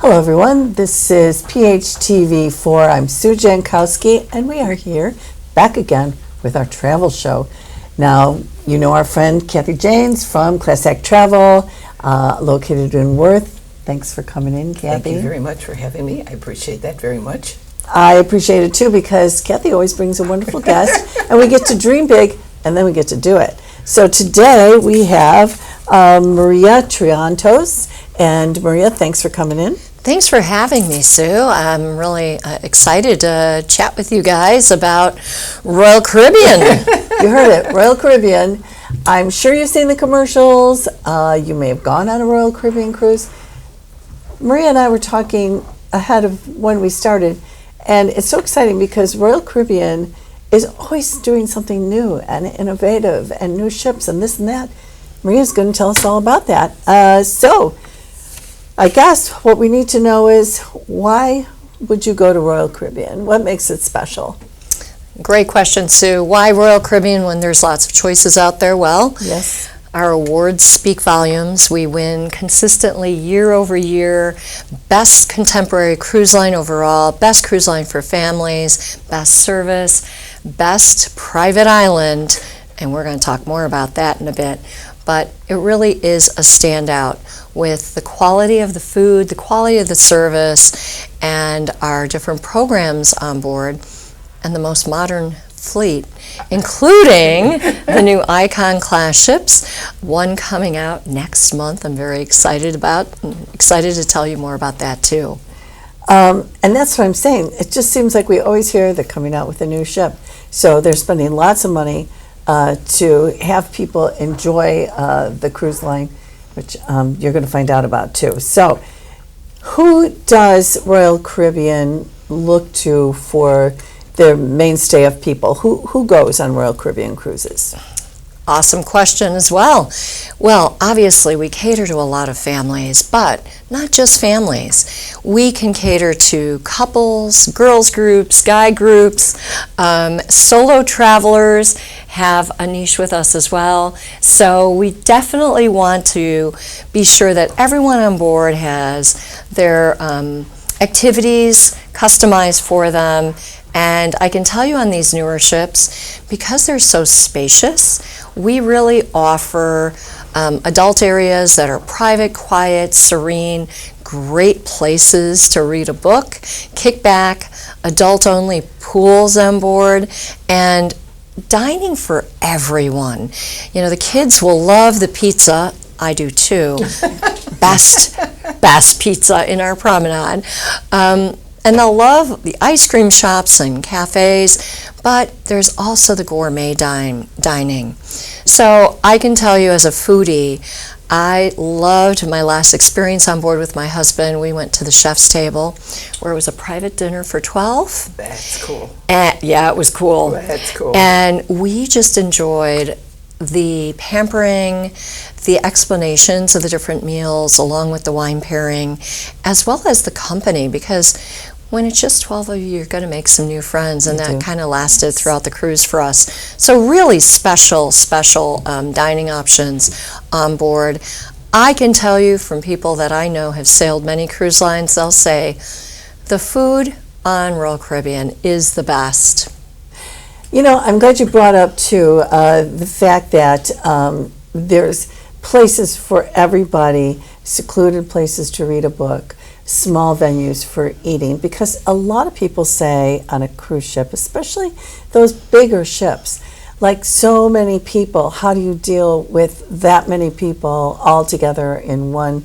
Hello everyone, this is PHTV4. I'm Sue Jankowski and we are here back again with our travel show. Now, you know our friend Kathy Janes from Class Act Travel, located in Worth. Thanks for coming in, Kathy. Thank you very much for having me. I appreciate that very much. I appreciate it too because Kathy always brings a wonderful guest and we get to dream big and then we get to do it. So today we have Maria Triantos. And Maria, thanks for coming in. Thanks for having me, Sue. I'm really excited to chat with you guys about Royal Caribbean. You heard it, Royal Caribbean. I'm sure you've seen the commercials. You may have gone on a Royal Caribbean cruise. Maria and I were talking ahead of when we started, and it's so exciting because Royal Caribbean is always doing something new and innovative and new ships and this and that. Maria's going to tell us all about that. So I guess what we need to know is, why would you go to Royal Caribbean? What makes it special? Great question, Sue. Why Royal Caribbean when there's lots of choices out there? Well, yes, our awards speak volumes. We win consistently year over year. Best contemporary cruise line overall, best cruise line for families, best service, best private island, and we're going to talk more about that in a bit. But it really is a standout with the quality of the food, the quality of the service, and our different programs on board, and the most modern fleet, including the new Icon class ships, one coming out next month I'm very excited about. I'm excited to tell you more about that too. And that's what I'm saying. It just seems like we always hear they're coming out with a new ship. So they're spending lots of money to have people enjoy the cruise line, which you're going to find out about too. So who does Royal Caribbean look to for their mainstay of people? Who goes on Royal Caribbean cruises? Awesome question as well. Well, obviously we cater to a lot of families, but not just families. We can cater to couples, girls groups, guy groups, solo travelers have a niche with us as well. So we definitely want to be sure that everyone on board has their activities customized for them. And I can tell you on these newer ships, because they're so spacious, we really offer adult areas that are private, quiet, serene, great places to read a book, kick back, adult-only pools on board, and dining for everyone. You know, the kids will love the pizza. I do too. Best pizza in our promenade. And they'll love the ice cream shops and cafes, but there's also the gourmet dining. So I can tell you as a foodie, I loved my last experience on board with my husband. We went to the chef's table where it was a private dinner for 12. That's cool. Yeah, it was cool. That's cool. And we just enjoyed the pampering, the explanations of the different meals along with the wine pairing, as well as the company, because when it's just 12 of you, you're going to make some new friends, and that kind of lasted throughout the cruise for us. So really special dining options on board. I can tell you from people that I know have sailed many cruise lines, they'll say the food on Royal Caribbean is the best. You know, I'm glad you brought up too the fact that there's places for everybody, secluded places to read a book, small venues for eating, because a lot of people say on a cruise ship, especially those bigger ships, like so many people, how do you deal with that many people all together in one,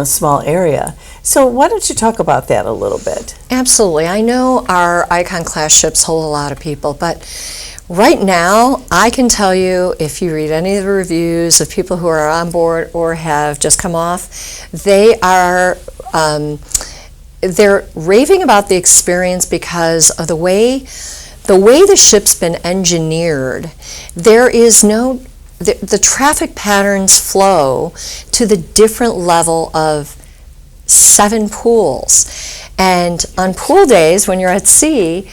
small area? So why don't you talk about that a little bit? Absolutely. I know our Icon class ships hold a lot of people, but right now, I can tell you, if you read any of the reviews of people who are on board or have just come off, they are they're raving about the experience because of the way the ship's been engineered. There is the traffic patterns flow to the different level of 7 pools, and on pool days when you're at sea,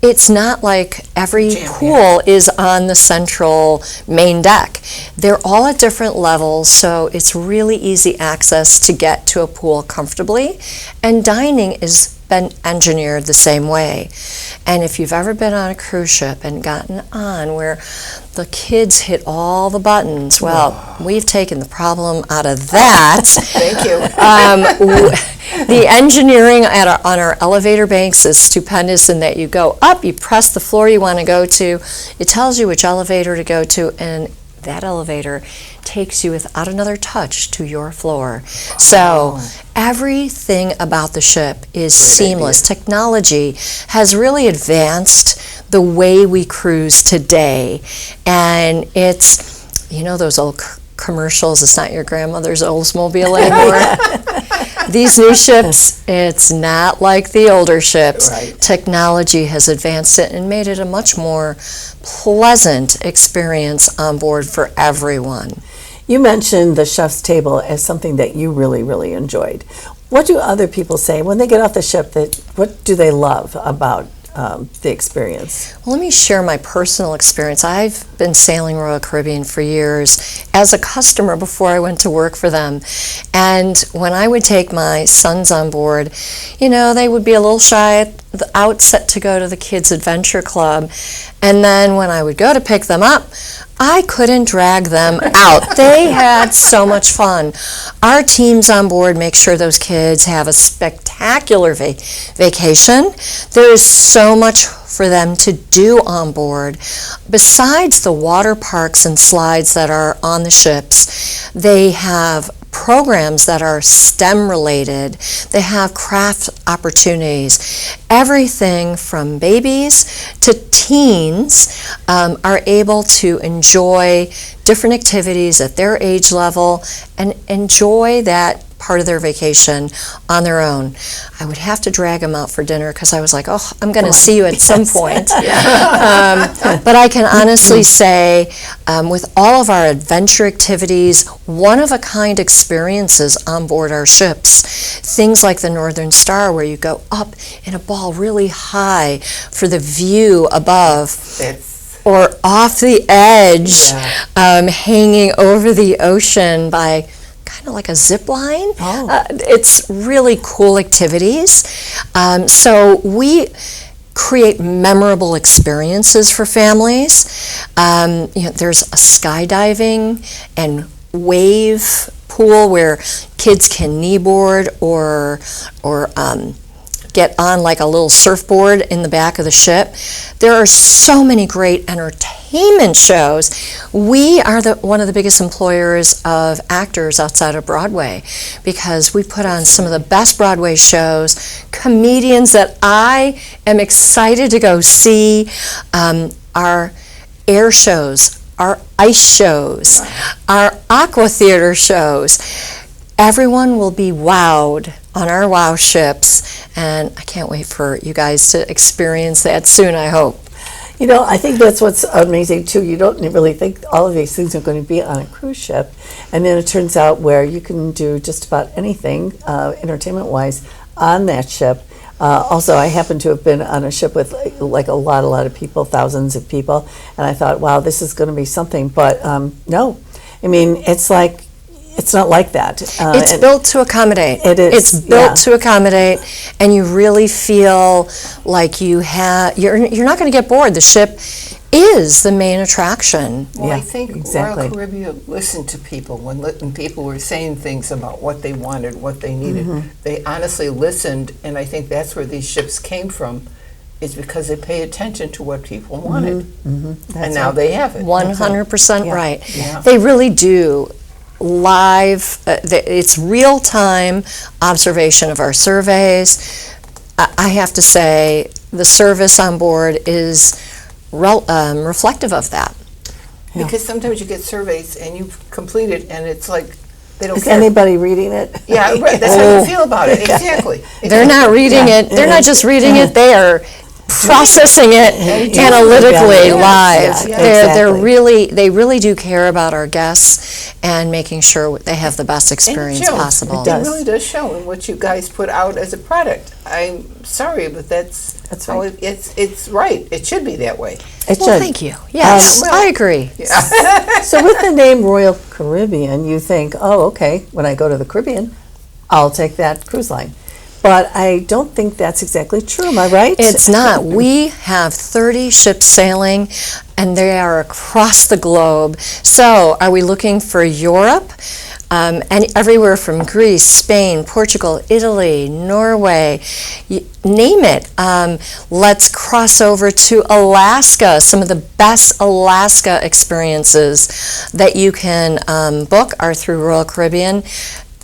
it's not like every Jam-packed. pool is on the central main deck. They're all at different levels, so it's really easy access to get to a pool comfortably. And dining is been engineered the same way. And if you've ever been on a cruise ship and gotten on where the kids hit all the buttons, well, we've taken the problem out of that. Thank you. The engineering on our elevator banks is stupendous in that you go up, you press the floor you want to go to, it tells you which elevator to go to, and that elevator takes you without another touch to your floor. So everything about the ship is seamless. Technology has really advanced the way we cruise today. And it's, you know, those old commercials, it's not your grandmother's Oldsmobile anymore. These new ships, it's not like the older ships. Right. Technology has advanced it and made it a much more pleasant experience on board for everyone. You mentioned the chef's table as something that you really, really enjoyed. What do other people say when they get off the ship? What do they love about the experience? Well, let me share my personal experience. I've been sailing Royal Caribbean for years as a customer before I went to work for them. And when I would take my sons on board, you know, they would be a little shy at the outset to go to the Kids Adventure Club. And then when I would go to pick them up, I couldn't drag them out. They had so much fun. Our teams on board make sure those kids have a spectacular vacation. There is so much for them to do on board. Besides the water parks and slides that are on the ships, they have programs that are STEM related. They have craft opportunities. Everything from babies to teens are able to enjoy different activities at their age level and enjoy that part of their vacation on their own. I would have to drag them out for dinner because I was like, oh, I'm going to see you at some point. But I can honestly say, with all of our adventure activities, one-of-a-kind experiences on board our ships, things like the Northern Star, where you go up in a ball really high for the view above, or off the edge, hanging over the ocean by kind of like a zip line. It's really cool activities. So we create memorable experiences for families. There's a skydiving and wave pool where kids can kneeboard or get on like a little surfboard in the back of the ship. There are so many great entertainment shows. We are one of the biggest employers of actors outside of Broadway because we put on some of the best Broadway shows, comedians that I am excited to go see, our air shows, our ice shows, our aqua theater shows. Everyone will be wowed on our WOW ships, and I can't wait for you guys to experience that soon, I hope. You know, I think that's what's amazing too. You don't really think all of these things are going to be on a cruise ship, and then it turns out where you can do just about anything entertainment-wise on that ship. Also, I happen to have been on a ship with like a lot of people, thousands of people, and I thought, wow, this is going to be something. But no, I mean, it's not like that. It's built to accommodate. It is. It's built to accommodate, and you really feel like you're not going to get bored. The ship is the main attraction. Well, I Yeah, think exactly. Royal Caribbean listened to people when people were saying things about what they wanted, what they needed. They honestly listened, and I think that's where these ships came from, is because they pay attention to what people wanted. And now they have it. 100% right. Yeah. They really do. Live, it's real-time observation of our surveys. I have to say the service on board is reflective of that. Because sometimes you get surveys and you complete it and it's like they don't Is care. anybody reading it? Yeah, right. That's how you feel about it. Exactly. They're not reading it. They're not just reading it. They are processing it analytically Yeah, live. yeah, They exactly. really do care about our guests, and making sure they have the best experience And it shows. possible. It does. It really does show in what you guys put out as a product. I'm sorry, but that's how right. it's right. It should be that way. It Well, should. thank you. Yes, well- I agree. So with the name Royal Caribbean, you think, oh, okay, when I go to the Caribbean, I'll take that cruise line. But I don't think that's exactly true. Am I right? It's not. We have 30 ships sailing, and they are across the globe. So, are we looking for Europe? And everywhere from Greece, Spain, Portugal, Italy, Norway, name it. Let's cross over to Alaska. Some of the best Alaska experiences that you can book are through Royal Caribbean.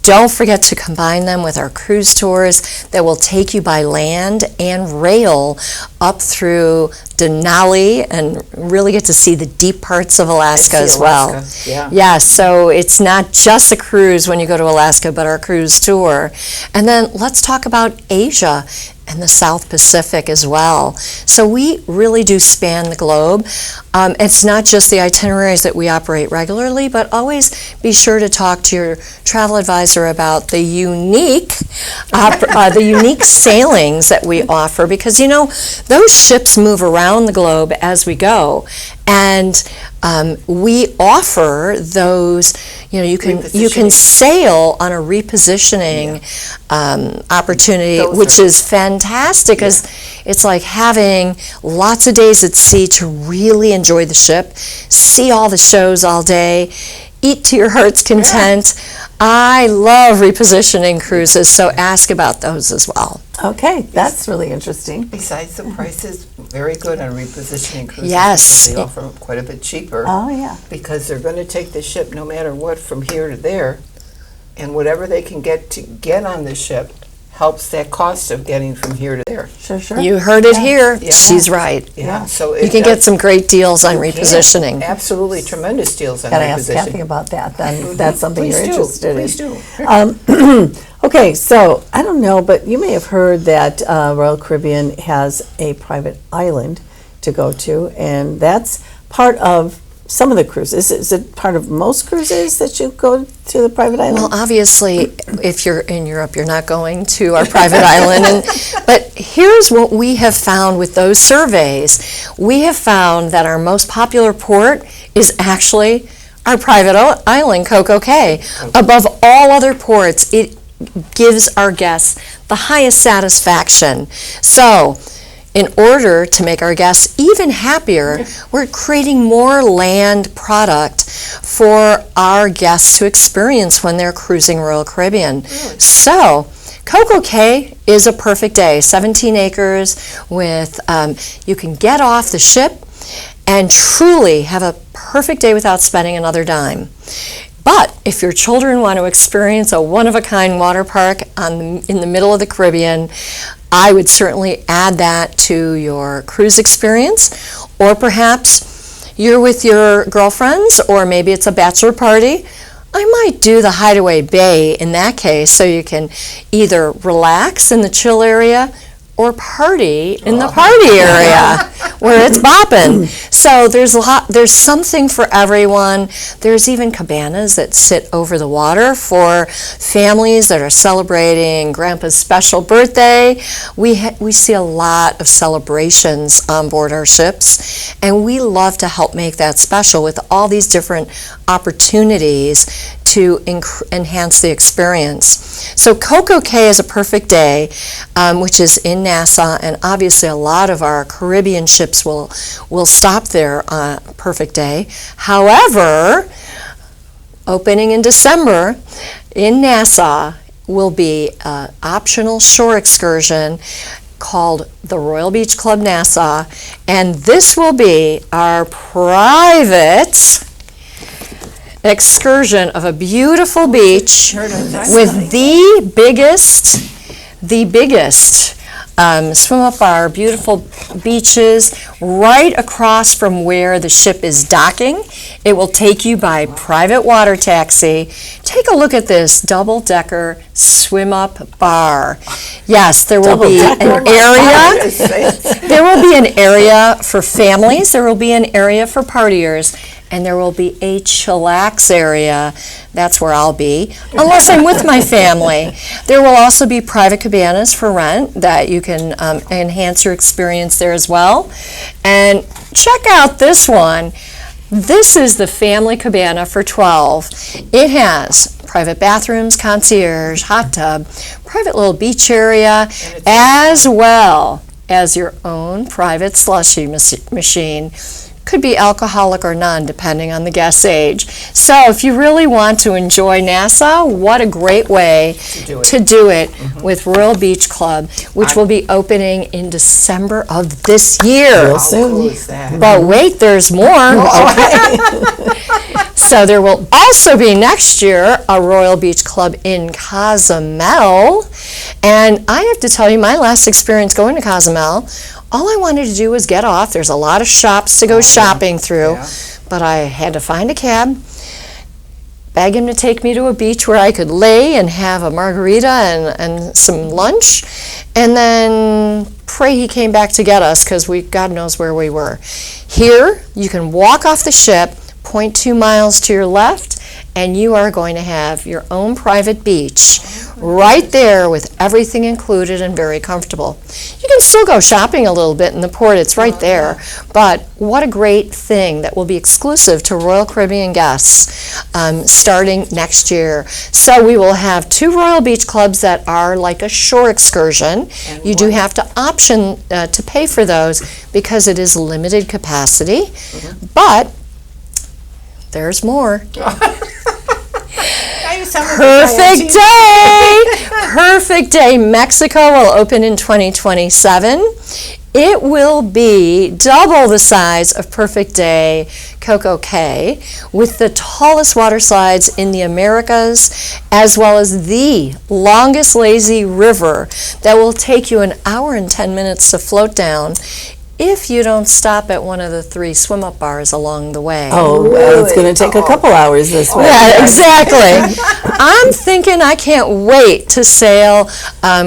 Don't forget to combine them with our cruise tours that will take you by land and rail up through Denali and really get to see the deep parts of Alaska see as well. Alaska, yeah. Yes, so it's not just a cruise when you go to Alaska, but our cruise tour. And then let's talk about Asia and the South Pacific as well. So we really do span the globe. It's not just the itineraries that we operate regularly, but always be sure to talk to your travel advisor about the unique sailings that we offer, because you know those ships move around the globe as we go, and we offer those. You know, you can Repositioning. sail on a repositioning opportunity, Those which are- is fantastic because it's like having lots of days at sea to really enjoy the ship, see all the shows all day, eat to your heart's content. I love repositioning cruises, so ask about those as well. Okay, that's really interesting. Besides, the price is very good on repositioning cruises. Yes. because they offer them quite a bit cheaper. Oh, yeah. Because they're going to take the ship no matter what from here to there, and whatever they can get on the ship helps that cost of getting from here to there. Sure, sure. You heard it here. Yeah. She's right. Yeah, so You can get some great deals on repositioning. Absolutely tremendous deals on Gotta ask Kathy repositioning. about that. Then that's something Please you're do, interested please in. do. Okay, so I don't know, but you may have heard that Royal Caribbean has a private island to go to, and that's part of some of the cruises. Is it part of most cruises that you go to the private island? Well, obviously, if you're in Europe, you're not going to our private island. But here's what we have found with those surveys. We have found that our most popular port is actually our private island, Coco Cay. Above all other ports, it gives our guests the highest satisfaction. So, in order to make our guests even happier, we're creating more land product for our guests to experience when they're cruising Royal Caribbean. So, Coco Cay is a perfect day. 17 acres with, you can get off the ship and truly have a perfect day without spending another dime. But if your children want to experience a one-of-a-kind water park in the middle of the Caribbean, I would certainly add that to your cruise experience. Or perhaps you're with your girlfriends, or maybe it's a bachelor party. I might do the Hideaway Bay in that case, so you can either relax in the chill area or party in the party area where it's bopping. So there's something for everyone. There's even cabanas that sit over the water for families that are celebrating Grandpa's special birthday. We see a lot of celebrations on board our ships, and we love to help make that special with all these different opportunities to enhance the experience. So Coco Cay is a perfect day, which is in Nassau, and obviously a lot of our Caribbean ships will stop there on perfect day. However, opening in December in Nassau will be an optional shore excursion called the Royal Beach Club Nassau, and this will be our private excursion of a beautiful beach with the biggest swim up our beautiful beaches right across from where the ship is docking. It will take you by private water taxi. Take a look at this double-decker swim-up bar. Yes, there will be an area. There will be an area for families. There will be an area for partiers. and there will be a chillax area. That's where I'll be, unless I'm with my family. There will also be private cabanas for rent that you can enhance your experience there as well. And check out this one. This is the family cabana for 12. It has private bathrooms, concierge, hot tub, private little beach area, as well as your own private slushy machine. Could be alcoholic or none, depending on the guest's age. So if you really want to enjoy Nassau, what a great way to do it with Royal Beach Club, which will be opening in December of this year. Real How soon. cool is that? But wait, there's more. So there will also be next year a Royal Beach Club in Cozumel. And I have to tell you, my last experience going to Cozumel, all I wanted to do was get off. There's a lot of shops to go shopping through, but I had to find a cab, beg him to take me to a beach where I could lay and have a margarita and some lunch, and then pray he came back to get us because God knows where we were. Here, you can walk off the ship, 0.2 miles to your left, and you are going to have your own private beach right there with everything included and very comfortable. You can still go shopping a little bit in the port, it's right there, but what a great thing that will be exclusive to Royal Caribbean guests starting next year. So we will have 2 Royal Beach Clubs that are like a shore excursion. You do have to option to pay for those because it is limited capacity, but there's more. Perfect day! Perfect day. Mexico will open in 2027. It will be double the size of Perfect Day Coco Cay, with the tallest water slides in the Americas, as well as the longest lazy river that will take you an hour and 10 minutes to float down if you don't stop at one of the 3 swim-up bars along the way. Oh, well, it's going to take a couple hours this way. Yeah, exactly. I'm thinking I can't wait to sail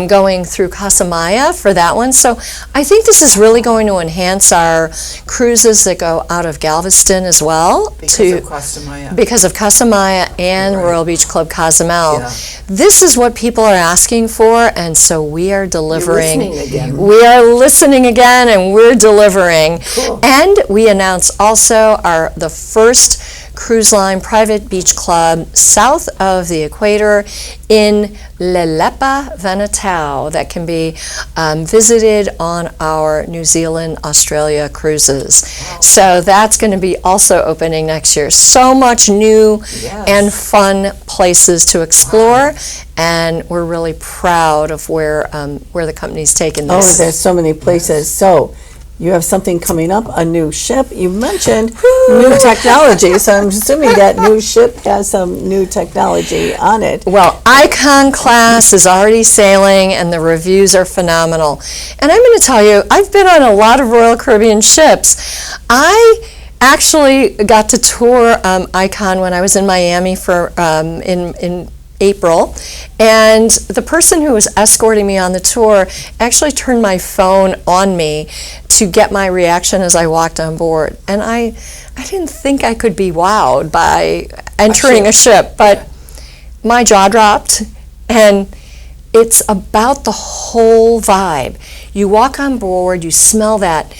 going through Casa Maya for that one. So I think this is really going to enhance our cruises that go out of Galveston as well. Because of Casa Maya and Royal Beach Club Cozumel. Yeah. This is what people are asking for, and so we are delivering. You're listening again. We are listening again, and we're delivering. Cool. And we announce also the first cruise line private beach club south of the equator in Lelepa, Vanuatu, that can be visited on our New Zealand, Australia cruises. Wow. So that's going to be also opening next year. So much new and fun places to explore, and we're really proud of where the company's taken this. Oh, there's so many places. So you have something coming up, a new ship. You mentioned new technology, so I'm assuming that new ship has some new technology on it. Well, Icon class is already sailing, and the reviews are phenomenal. And I'm going to tell you, I've been on a lot of Royal Caribbean ships. I actually got to tour Icon when I was in Miami for in April, and the person who was escorting me on the tour actually turned my phone on me to get my reaction as I walked on board. And I didn't think I could be wowed by entering a ship, but my jaw dropped, and it's about the whole vibe. You walk on board, you smell that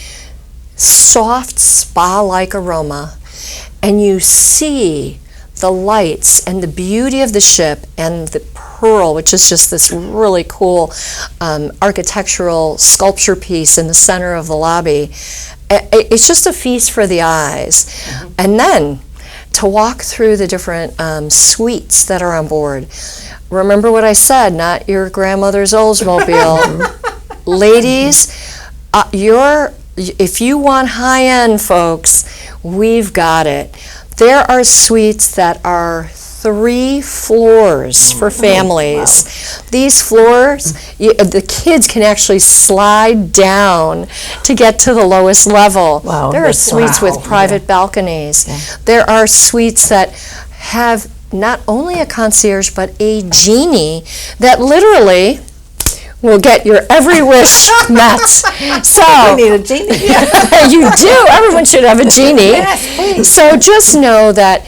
soft spa-like aroma, and you see the lights and the beauty of the ship and the Pearl, which is just this really cool architectural sculpture piece in the center of the lobby. It's just a feast for the eyes. Mm-hmm. And then to walk through the different suites that are on board. Remember what I said, not your grandmother's Oldsmobile. Ladies, if you want high-end, folks, we've got it. There are suites that are 3 floors for families. Wow. These floors, the kids can actually slide down to get to the lowest level. Wow, there are suites with private balconies. Yeah. There are suites that have not only a concierge but a genie that literally will get your every wish met. So We need a genie. you do. Everyone should have a genie. Yes, please. So just know that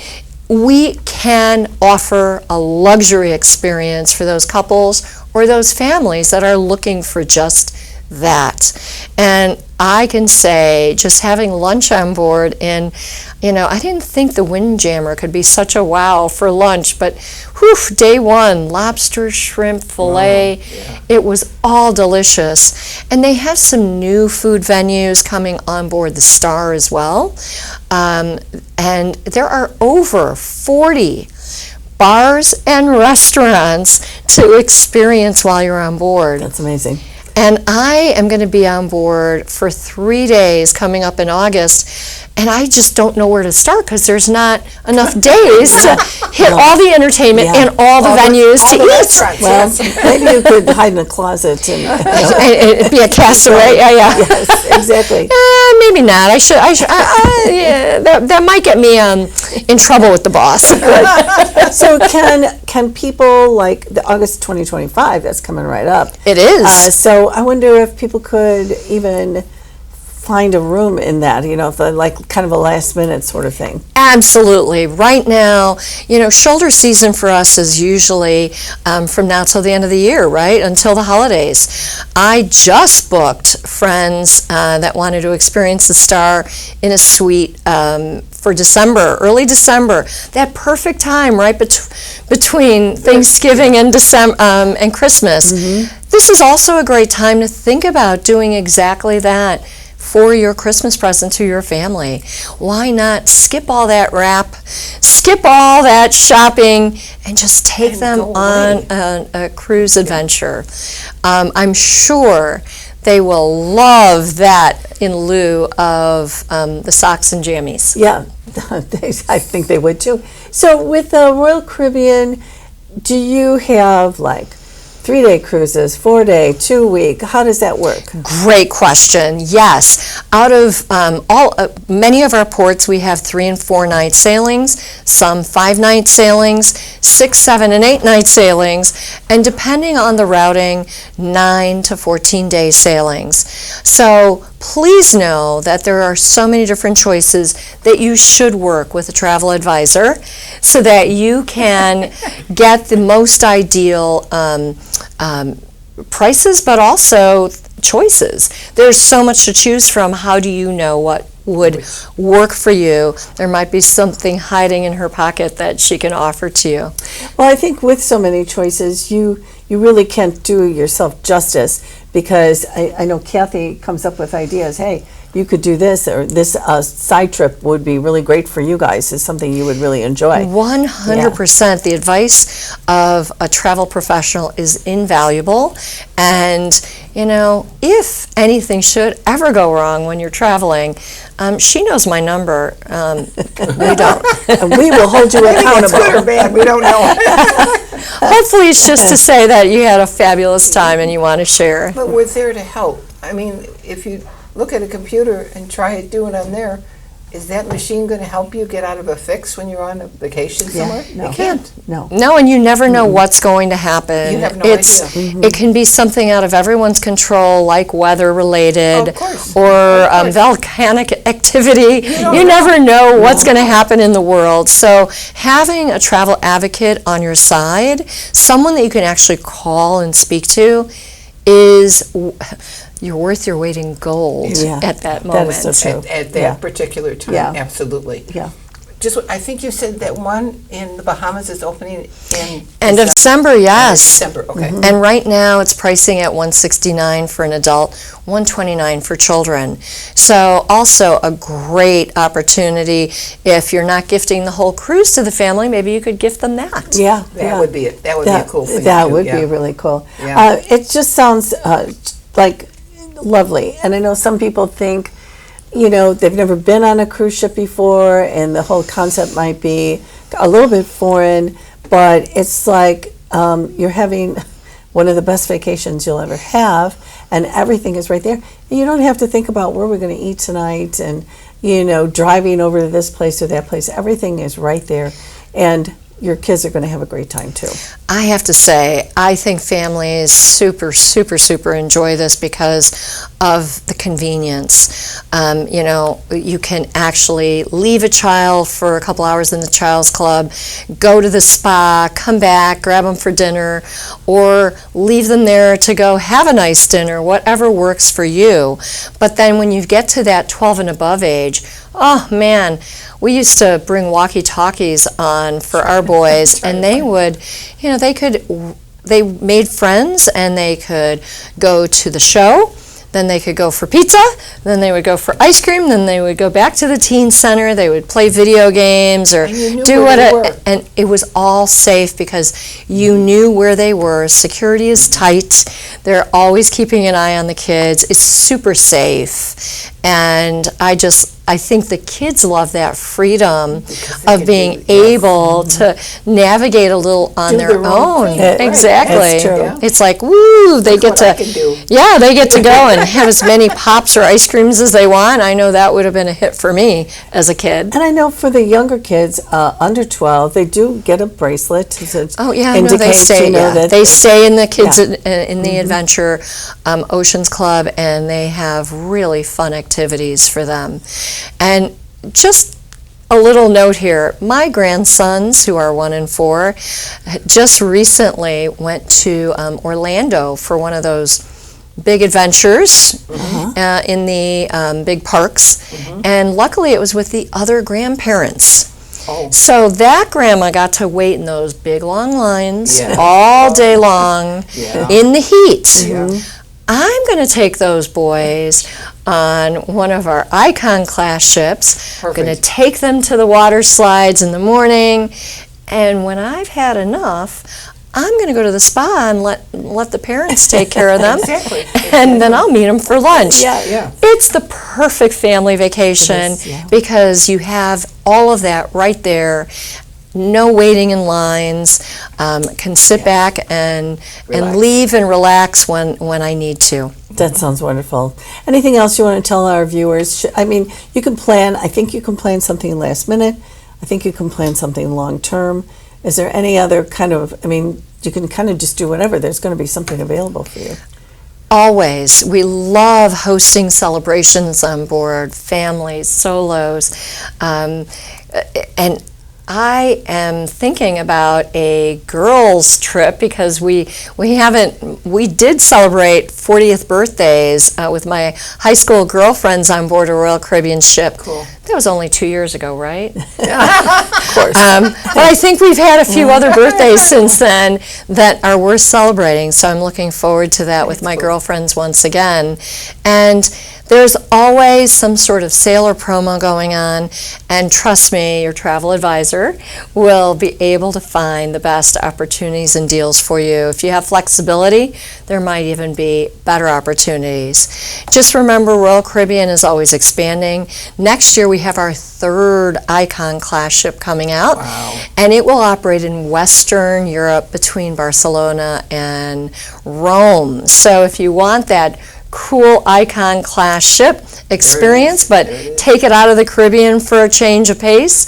we can offer a luxury experience for those couples or those families that are looking for just that. And I can say, just having lunch on board, and I didn't think the Windjammer could be such a wow for lunch, but whew, day one, lobster, shrimp, filet, it was all delicious. And they have some new food venues coming on board the Star as well. And there are over 40 bars and restaurants to experience while you're on board. That's amazing. And I am going to be on board for 3 days coming up in August, and I just don't know where to start because there's not enough days to hit all the entertainment Yeah. and all the venues all to the eat. restaurants, Well, yes. maybe you could hide in a closet and And be a castaway, yeah. yes, exactly. Maybe not. Yeah, that might get me in trouble with the boss. So can people, like the August 2025, that's coming right up. It is. So I wonder if people could even find a room in that, if like kind of a last minute sort of thing. Absolutely. Right now, shoulder season for us is usually from now till the end of the year, right? Until the holidays. I just booked friends that wanted to experience the Star in a suite for December, early December. That perfect time, right between Thanksgiving and December and Christmas. This is also a great time to think about doing exactly that for your Christmas present to your family. Why not skip all that wrap, skip all that shopping, and just take And them go on a cruise adventure? I'm sure they will love that in lieu of the socks and jammies. Yeah, I think they would too. So with the Royal Caribbean, do you have like 3-day cruises, 4-day, 2-week? How does that work? Great question. Yes, out of many of our ports, we have 3 and 4 night sailings, some 5-night sailings, 6, 7, and 8-night sailings, and depending on the routing, 9 to 14-day sailings. So please know that there are so many different choices that you should work with a travel advisor so that you can get the most ideal prices, but also choices. There's so much to choose from. How do you know what would work for you? There might be something hiding in her pocket that she can offer to you. Well, I think with so many choices, you really can't do yourself justice, because I know Kathy comes up with ideas. Hey, you could do this, or this side trip would be really great for you guys. Is something you would really enjoy. 100%. The advice of a travel professional is invaluable. And, if anything should ever go wrong when you're traveling, she knows my number. We don't. And we will hold you It's good or accountable. bad, we don't know. Hopefully it's just to say that you had a fabulous time and you want to share. But we're there to help. I mean, if you look at a computer and try it, do it on there, is that machine going to help you get out of a fix when you're on a vacation somewhere? no. It can't. No. No, and you never know what's going to happen. You have no idea. It can be something out of everyone's control, like weather related Of course. or Of course. volcanic activity. don't You know. never know what's going to happen in the world. So having a travel advocate on your side, someone that you can actually call and speak to, is you're worth your weight in gold Yeah. at that That moment. is so true. At that Yeah. particular time, Yeah. absolutely. Yeah. I think you said that one in the Bahamas is opening in End of December, yes. December, okay. And right now it's pricing at $169 for an adult, $129 for children. So also a great opportunity. If you're not gifting the whole cruise to the family, maybe you could gift them that. Yeah. That would be it. That would be a cool thing. That to do, would yeah. be really cool. Yeah. It just sounds like lovely. And I know some people think, they've never been on a cruise ship before, and the whole concept might be a little bit foreign, but it's like you're having one of the best vacations you'll ever have, and everything is right there. And you don't have to think about where we're going to eat tonight and, driving over to this place or that place. Everything is right there. And your kids are going to have a great time too. I have to say, I think families super, super, super enjoy this because of the convenience. You know, you can actually leave a child for a couple hours in the child's club, go to the spa, come back, grab them for dinner, or leave them there to go have a nice dinner, whatever works for you. But then when you get to that 12 and above age, oh man, we used to bring walkie-talkies on for our boys, and they would, you know, they made friends, and they could go to the show, then they could go for pizza, then they would go for ice cream, then they would go back to the teen center, they would play video games or And you knew do where they what, were. and it was all safe because you knew where they were. Security is tight. They're always keeping an eye on the kids. It's super safe. And I think the kids love that freedom Because they of can being do- yes. able to navigate a little on Do their their own own. thing. Right. Exactly. That's true. Yeah. It's like, woo, they Look get what I to, can do. yeah, they get to go and have as many pops or ice creams as they want. I know that would have been a hit for me as a kid. And I know for the younger kids, under 12, they do get a bracelet to Oh yeah, no, indicate, they stay. you know, that They stay in the kids Yeah. in the Adventure Oceans Club, and they have really fun activities for them. And just a little note here: my grandsons, who are 1 and 4, just recently went to Orlando for one of those big adventures in the big parks, and luckily it was with the other grandparents. Oh. So that grandma got to wait in those big long lines Yeah. all day long Yeah. in the heat. Yeah. I'm going to take those boys on one of our Icon class ships. I'm going to Perfect. take them to the water slides in the morning, and when I've had enough, I'm going to go to the spa and let the parents take care of them. Exactly. And then I'll meet them for lunch. Yeah. Yeah. It's the perfect family vacation It is, yeah. because you have all of that right there. No waiting in lines. Can sit back and Relax. leave and relax when I need to. That sounds wonderful. Anything else you want to tell our viewers? I mean, you can plan, I think you can plan something last minute. I think you can plan something long term. Is there any other kind of, I mean, you can kind of just do whatever. There's going to be something available for you. Always. We love hosting celebrations on board, families, solos. And I am thinking about a girls' trip because we did celebrate 40th birthdays with my high school girlfriends on board a Royal Caribbean ship. Cool. That was only 2 years ago, right? Of course. But I think we've had a few other birthdays since then that are worth celebrating, so I'm looking forward to that with my girlfriends once again. And there's always some sort of sale or promo going on, and trust me, your travel advisor will be able to find the best opportunities and deals for you. If you have flexibility, there might even be better opportunities. Just remember, Royal Caribbean is always expanding. Next year we have our 3rd Icon class ship coming out, and it will operate in Western Europe between Barcelona and Rome. So if you want that cool Icon class ship experience, but take it out of the Caribbean for a change of pace,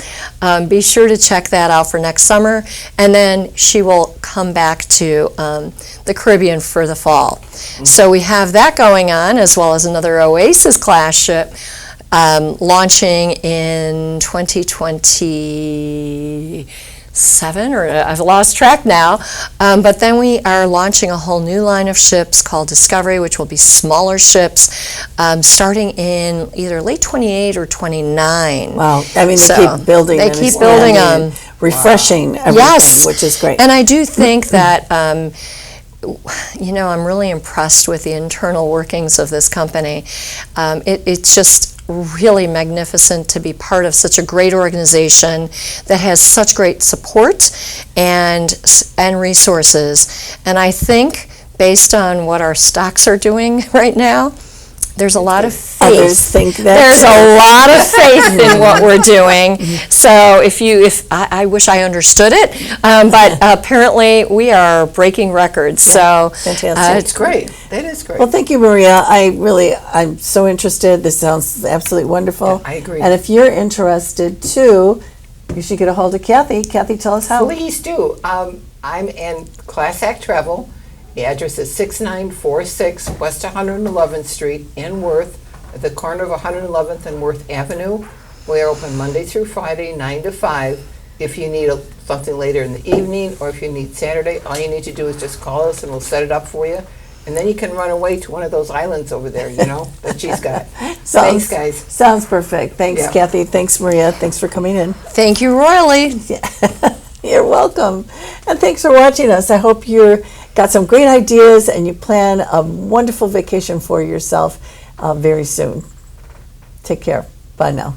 be sure to check that out for next summer, and then she will come back to the Caribbean for the fall. So we have that going on, as well as another Oasis class ship launching in 2027, or I've lost track now. But then we are launching a whole new line of ships called Discovery, which will be smaller ships, starting in either late 28 or 29. Wow. I mean, they So, keep building they and keep building expanding them. and refreshing everything, Yes. which is great. And I do think that, I'm really impressed with the internal workings of this company. It's just really magnificent to be part of such a great organization that has such great support and resources. And I think, based on what our stocks are doing right now, there's a lot of faith. Others think that. There's a lot of faith in what we're doing. So if I wish I understood it, but apparently we are breaking records. So Fantastic. It's great. That is great. Well, thank you, Maria. I'm so interested. This sounds absolutely wonderful. Yeah, I agree. And if you're interested too, you should get a hold of Kathy. Kathy, tell us how. Please do. I'm in Class Act Travel. The address is 6946 West 111th Street in Worth, at the corner of 111th and Worth Avenue. We are open Monday through Friday, 9 to 5. If you need something later in the evening, or if you need Saturday, all you need to do is just call us and we'll set it up for you. And then you can run away to one of those islands over there, that she's got. Thanks, guys. Sounds perfect. Thanks, Yeah. Kathy. Thanks, Maria. Thanks for coming in. Thank you royally. You're welcome. And thanks for watching us. I hope you got some great ideas and you plan a wonderful vacation for yourself very soon. Take care. Bye now.